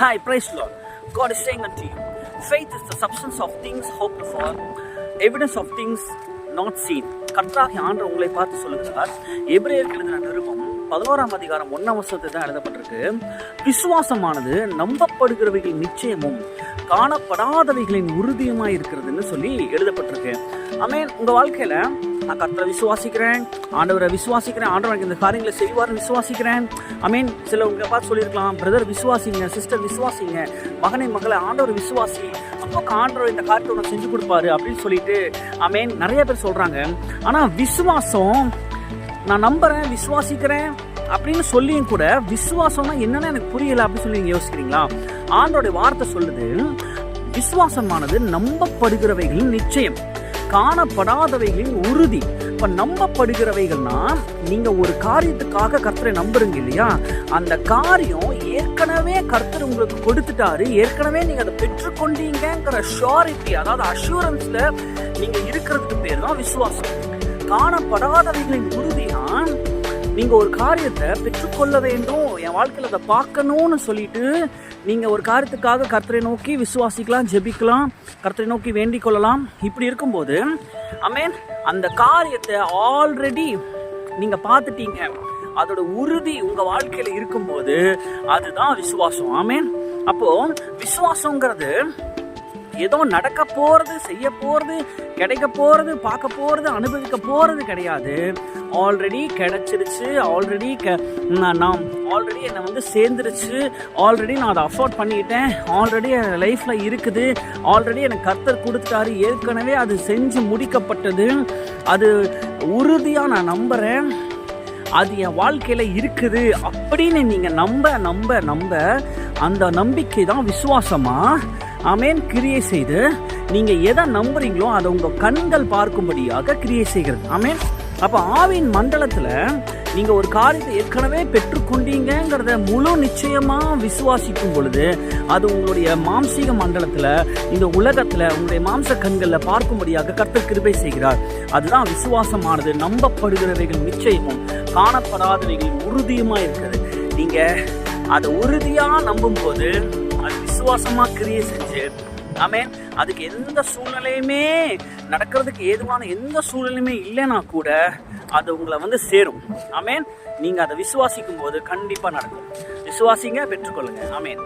Hi, praise the Lord. God is saying unto you, faith is the substance of things hoped for, evidence of things not seen. கர்த்தராகிய ஆண்டவர் உங்களை பார்த்து சொல்லுகிறார். எபிரேயருக்கு எழுதின நிருபம் 11ஆம் அதிகாரம் 1ஆம் வசனத்தில் தான் எழுதப்பட்டிருக்கு. விசுவாசமானது நம்பப்படுகிறவைகளின் நிச்சயமும் காணப்படாதவைகளின் உறுதியுமாய் இருக்கிறதுன்னு சொல்லி எழுதப்பட்டிருக்கு. ஆமென். உங்க வாழ்க்கையில நான் கர்த்தரை விசுவாசிக்கிறேன், ஆண்டவரை விசுவாசிக்கிறேன், ஆண்டவர் இந்த காரியங்களை செய்வார்னு விசுவாசிக்கிறேன். ஆமென். சில உங்களை பார்த்து சொல்லியிருக்கலாம், பிரதர் விசுவாசிங்க, சிஸ்டர் விசுவாசிங்க, மகனை மகளை ஆண்டவர் விசுவாசி, அப்போ ஆண்டவர் இந்த காரியத்தை உனக்கு செஞ்சு கொடுப்பாரு அப்படின்னு சொல்லிட்டு ஆமென் நிறைய பேர் சொல்றாங்க. ஆனா விசுவாசம், நான் நம்புறேன், விசுவாசிக்கிறேன் அப்படின்னு சொல்லியும் கூட விசுவாசம்னா என்னன்னு எனக்கு புரியல அப்படின்னு சொல்லி நீங்க யோசிக்கிறீங்களா? ஆண்டோடைய வார்த்தை சொல்லுது, விசுவாசமானது நம்பப்படுகிறவைகளின் நிச்சயம், காணப்படாதவைகளின் உறுதி. இப்ப நம்பப்படுகிறவைகள்னா நீங்க ஒரு காரியத்துக்காக கர்த்தரை நம்புறீங்க இல்லையா, அந்த காரியம் ஏற்கனவே கர்த்தர் உங்களுக்கு கொடுத்துட்டாரு, ஏற்கனவே நீங்க அதை பெற்றுக்கொண்டீங்கிற ஷூரிட்டி, அதாவது அஷூரன்ஸ்ல நீங்க இருக்கிறதுக்கு பேர் தான் விசுவாசம். காணப்படாதவைகளின் உறுதினா நீங்க ஒரு காரியத்தை பெற்றுக்கொள்ள வேண்டும், என் வாழ்க்கையில அதை பார்க்கணும்னு சொல்லிட்டு நீங்க ஒரு காரியத்துக்காக கர்த்தரை நோக்கி விசுவாசிக்கலாம், ஜெபிக்கலாம், கர்த்தரை நோக்கி வேண்டிக் கொள்ளலாம். இப்படி இருக்கும்போது ஆமென், அந்த காரியத்தை ஆல்ரெடி நீங்க பார்த்துட்டீங்க, அதோட உறுதி உங்க வாழ்க்கையில இருக்கும்போது அதுதான் விசுவாசம். ஆமென். அப்போ விசுவாசங்கிறது ஏதோ நடக்க போறது, செய்ய போறது, கிடைக்க போறது, பார்க்க போறது, அனுபவிக்க போறது கிடையாது. ஆல்ரெடி கிடைச்சிருச்சு, ஆல்ரெடி நான் ஆல்ரெடி என்னை வந்து சேர்ந்துருச்சு, ஆல்ரெடி நான் அதை அஃபோர்ட் பண்ணிக்கிட்டேன், ஆல்ரெடி என் லைஃப்ல இருக்குது, ஆல்ரெடி எனக்கு கர்த்தர் கொடுத்துட்டாரு, ஏற்கனவே அது செஞ்சு முடிக்கப்பட்டது, அது உறுதியா நான் நம்புறேன், அது என் வாழ்க்கையில இருக்குது அப்படின்னு நீங்க நம்ப நம்ப நம்ப அந்த நம்பிக்கை தான் விசுவாசமா ஆமென் கிரியை செய்து நீங்க எதை நம்புறீங்களோ அதை உங்க கண்கள் பார்க்கும்படியாக கிரியை செய்கிறது. ஆமென். அப்ப ஆவின் மண்டலத்துல நீங்க ஒரு காரியத்தை ஏற்கனவே பெற்றுக்கொண்டீங்கிறத முழு நிச்சயமா விசுவாசிக்கும் பொழுது அது உங்களுடைய மாம்சீக மண்டலத்துல, இந்த உலகத்துல உங்களுடைய மாம்ச கண்கள்ல பார்க்கும்படியாக கர்த்தர் கிருபை செய்கிறார். அதுதான் விசுவாசமானது நம்பப்படுகிறவைகள் நிச்சயமும் காணப்படாதவைகள் உறுதியுமா இருக்குது. நீங்க அதை உறுதியா நம்பும் போது அது விசுவாசமா கிரியை செஞ்சு ஆமென், அதுக்கு எந்த சூழ்நிலையுமே நடக்கிறதுக்கு ஏதுவான எந்த சூழ்நிலையுமே இல்லைன்னா கூட அது உங்களை வந்து சேரும். ஆமென். நீங்க அதை விசுவாசிக்கும் போது கண்டிப்பா நடக்கும். விசுவாசிங்க, பெற்றுக்கொள்ளுங்க. ஆமென்.